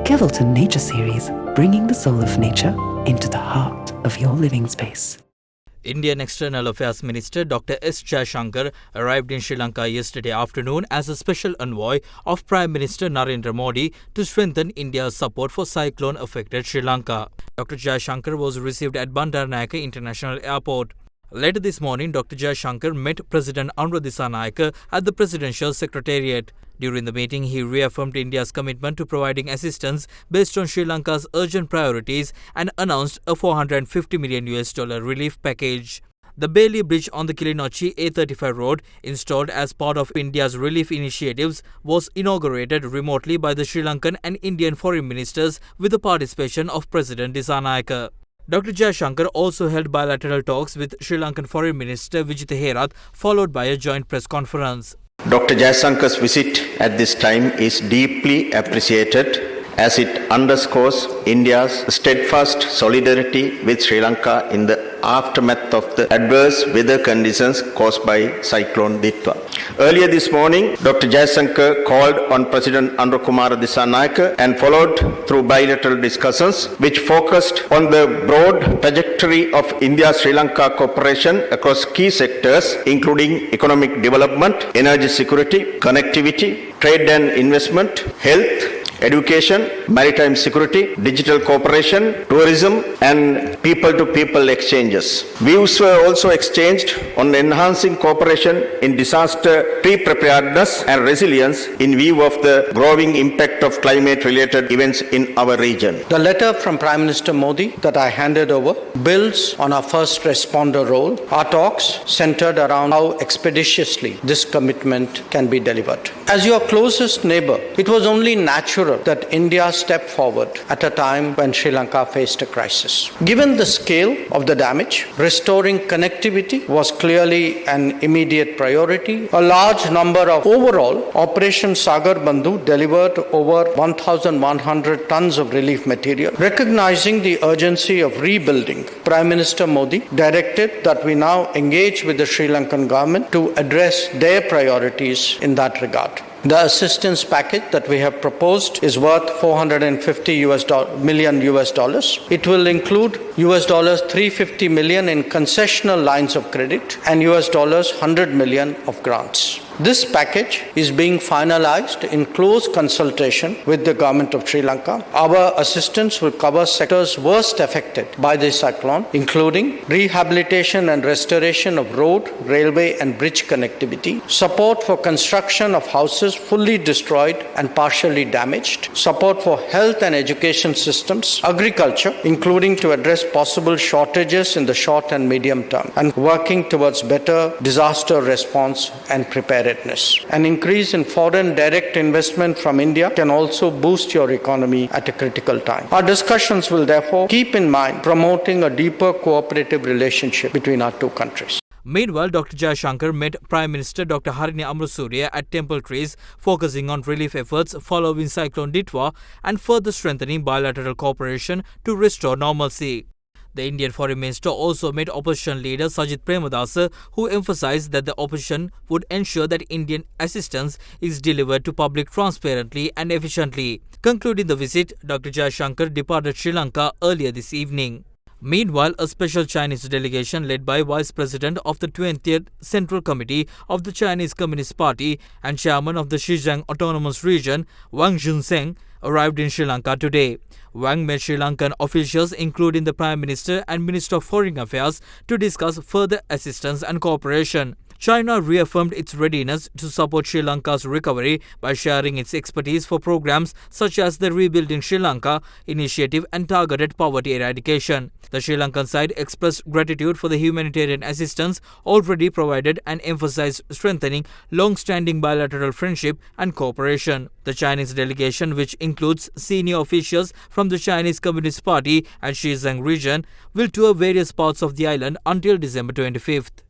Kevilton Nature Series, bringing the soul of nature into the heart of your living space. Indian External Affairs Minister Dr. S. Jaishankar arrived in Sri Lanka yesterday afternoon as a special envoy of Prime Minister Narendra Modi to strengthen India's support for cyclone-affected Sri Lanka. Dr. Jaishankar was received at Bandaranaike International Airport. Later this morning, Dr. Jaishankar met President Anura Dissanayake at the Presidential Secretariat. During the meeting, he reaffirmed India's commitment to providing assistance based on Sri Lanka's urgent priorities and announced a $450 million relief package. The Bailey Bridge on the Kilinochchi A35 road, installed as part of India's relief initiatives, was inaugurated remotely by the Sri Lankan and Indian foreign ministers with the participation of President Dissanayake. Dr. Jaishankar also held bilateral talks with Sri Lankan Foreign Minister Vijitha Herath, followed by a joint press conference. Dr. Jaisankar's visit at this time is deeply appreciated as it underscores India's steadfast solidarity with Sri Lanka in the aftermath of the adverse weather conditions caused by Cyclone Ditwa. Earlier this morning, Dr. Jaishankar called on President Anura Dissanayake and followed through bilateral discussions which focused on the broad trajectory of India-Sri Lanka cooperation across key sectors including economic development, energy security, connectivity, trade and investment, health, education, maritime security, digital cooperation, tourism and people-to-people exchanges. Views were also exchanged on enhancing cooperation in disaster pre-preparedness and resilience in view of the growing impact of climate-related events in our region. The letter from Prime Minister Modi that I handed over builds on our first responder role. Our talks centered around how expeditiously this commitment can be delivered. As your closest neighbor, it was only natural that India stepped forward at a time when Sri Lanka faced a crisis. Given the scale of the damage, restoring connectivity was clearly an immediate priority. A large number of overall Operation Sagar Bandhu delivered over 1,100 tons of relief material. Recognizing the urgency of rebuilding, Prime Minister Modi directed that we now engage with the Sri Lankan government to address their priorities in that regard. The assistance package that we have proposed is worth $450 million. It will include $350 million in concessional lines of credit and $100 million of grants. This package is being finalized in close consultation with the government of Sri Lanka. Our assistance will cover sectors worst affected by this cyclone, including rehabilitation and restoration of road, railway and bridge connectivity, support for construction of houses fully destroyed and partially damaged, support for health and education systems, agriculture, including to address possible shortages in the short and medium term, and working towards better disaster response and preparedness. An increase in foreign direct investment from India can also boost your economy at a critical time. Our discussions will therefore keep in mind promoting a deeper cooperative relationship between our two countries. Meanwhile, Dr. Jaishankar met Prime Minister Dr. Harini Amrasuriya at Temple Trees, focusing on relief efforts following Cyclone Ditwa and further strengthening bilateral cooperation to restore normalcy. The Indian Foreign Minister also met opposition leader Sajith Premadasa, who emphasized that the opposition would ensure that Indian assistance is delivered to public transparently and efficiently. Concluding the visit, Dr. Jaishankar departed Sri Lanka earlier this evening. Meanwhile, a special Chinese delegation led by Vice President of the 20th Central Committee of the Chinese Communist Party and Chairman of the Xizang Autonomous Region, Wang Junzheng, arrived in Sri Lanka today. Wang met Sri Lankan officials including the Prime Minister and Minister of Foreign Affairs to discuss further assistance and cooperation. China reaffirmed its readiness to support Sri Lanka's recovery by sharing its expertise for programs such as the Rebuilding Sri Lanka initiative and targeted poverty eradication. The Sri Lankan side expressed gratitude for the humanitarian assistance already provided and emphasized strengthening long-standing bilateral friendship and cooperation. The Chinese delegation, which includes senior officials from the Chinese Communist Party and Xizang region, will tour various parts of the island until December 25th.